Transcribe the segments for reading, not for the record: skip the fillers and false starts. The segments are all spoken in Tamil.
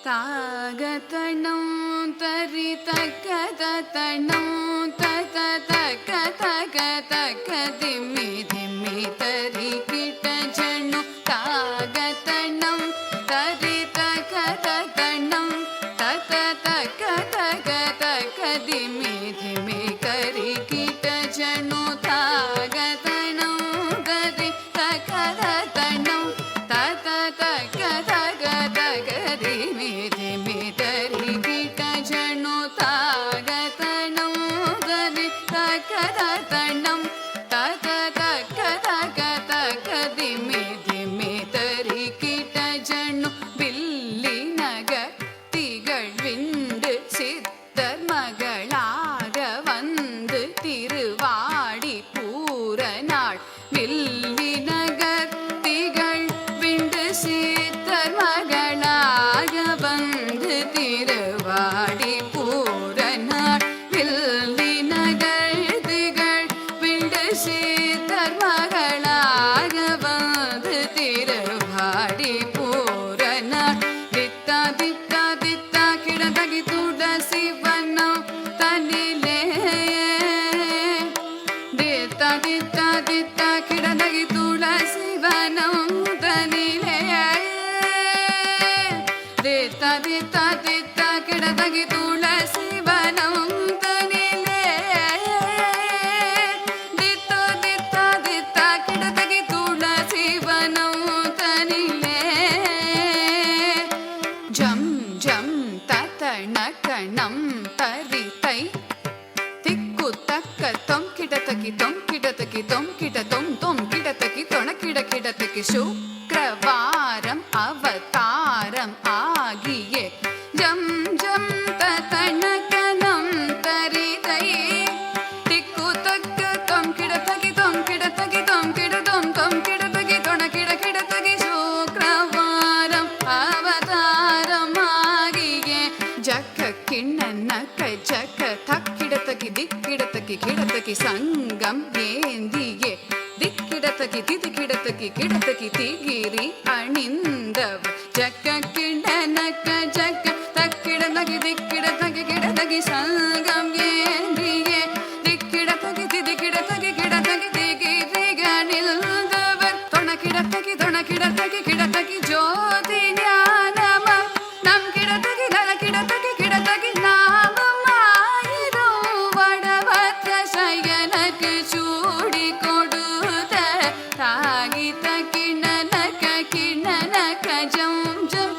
ತಾಗತಣಂ ತರಿ ತಕ್ಕದತಣಂ ತತ ತಕ್ಕ ತಕ ತಕ ದಿಮ್ಮಿ ದಿಮ್ಮಿ ತರಿ ಕಿಟ ಜಣ್ಣು ತಾಗತಣಂ ತರಿ ತಕ್ಕದತಣಂ ತತ ತಕ್ಕ ತಕ ತಕ ದಿಮ್ಮಿ ದಿಮ್ಮಿ ಕರಿ ಕಿಟ ಜಣ್ಣು ತಾಗತಣಂ ತರಿ ತಕ್ಕದತಣಂ ತತ ತಕ್ಕ ತಕ ತಕ ದಿಮ್ಮಿ ದಿಮ್ಮಿ ತರಿ ಕಿಟ ಜಣ್ಣು ತಾಗತಣಂ ತರಿ ತಕ್ಕದತಣಂ ತತ ತಕ್ಕ ತಕ ತಕ ದಿಮ್ಮಿ ದಿಮ್ಮಿ ತರಿ ಕಿಟ ಜಣ್ಣು வில்லினக திகழ் விண்டு சித்தர் மகளாக வந்து திருவாடி பூர நாள் வில்லினகர் திகழ் விண்டு சித்தர் மகளாக வந்து திருவாடி பூர நாள் வில்லினகர் திகழ் விண்டு சித்தர் மகளாக வந்து திருவாடி பூர நாள் தித்தா தித்தா தித்தா கிடதகி துளசி வனம் தனிலே தித்தா தித்தா தித்தா கிடதகி துளசி வனம் தனிலே தித்தா தித்தா தித்தா கிடதகி துளசி வனம் தனிலே தித்தா தித்தா தித்தா கிடதகி துளசி வனம் தனிலே ஜம் ஜம் தத்தணக்கணம் தரிதை திக்கு தக்க தொம் கிடதகி தொம் கிடதகி தொம் கிட தொம் தொம் கிடதகி தொண கிட கிடதகி சுக்ரவாரம் அவதாரம் ஆகியே ஜம் ஜம் தத்தணக்கணம் தரிதை திக்கு தக்க தொம் கிடதகி தொம் கிடதகி தொம் கிட தொம் தொம் கிடதகி தொண கிட கிடதகி சுக்ரவாரம் அவதாரம் ஆகியே ஜக்க கிண்ணனக்க ஜக்க தக்கிடதகி திக்கிடதகி கிடதகி சங்கம் ஏந்தியே திக்கிடதகி திதிக்கிடதகி கிடதகி திகிரி அணிந்தவ ஜக்க கிண்ணனக்க ஜக்க தக்கிடதகி திக்கிடதகி கிடதகி சங்கம் ஏந்தியே திக்கிடதகி திதிக்கிடதகி கிடதகி திகிரி அணிந்தவர் தொணக்கிடதகி தொணக்கிடதகி கிடதகி ஜோதி ஞானம நம் கிடதகி நல கிடதகி கிடதகி நாமம் ஆயிரம் வடபத்ர சயனக்கு சூடி கொடுத்த தாகித கிண்ணனக்க கிண்ணனக்க ஜம் ஜம்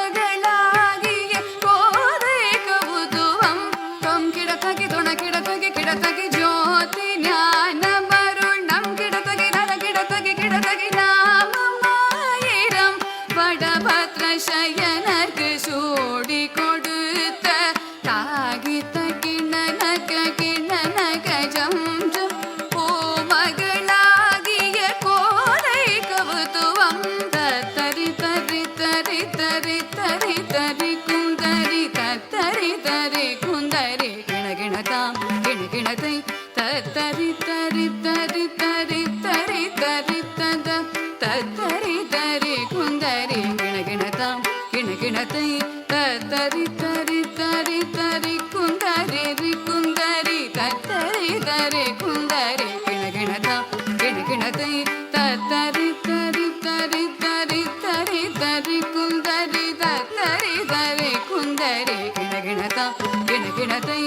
பூமகளாகிய கோதை கவுதுவம் தொம் கிடதகி தொண கிடதகி கிடதகி ஜோதி ஞானமருள் நம் கிடதகி நல கிடதகி கிடதகி நாமம் ஆயிரம் வடபத்ர சயனக்கு சூடி கொடுத்த தாகித கிண்ணனக்க கிண்ணனக்க ஜம் ஜம் பூமகளாகிய கோதை கவுதுவம் தரி தரி தரி தரி தரி தரி குந்தரி தரி தரி குந்தரி கிணகிணதாம் கிணகிணதை தரி தரி தரி தரி தரி தரி தத தரி தரி குந்தரி கிணகிணதாம் கிணகிணதை தரி தரி தரி தரி குந்தரி ரி குந்தரி தரி தரி குந்தரி கிணகிணதாம் கிணகிணதை தரி தரி தரி தரி தரி தரி குந்தரி தரி தரி குந்தரி கிணகிணதாம் கிணகிணதை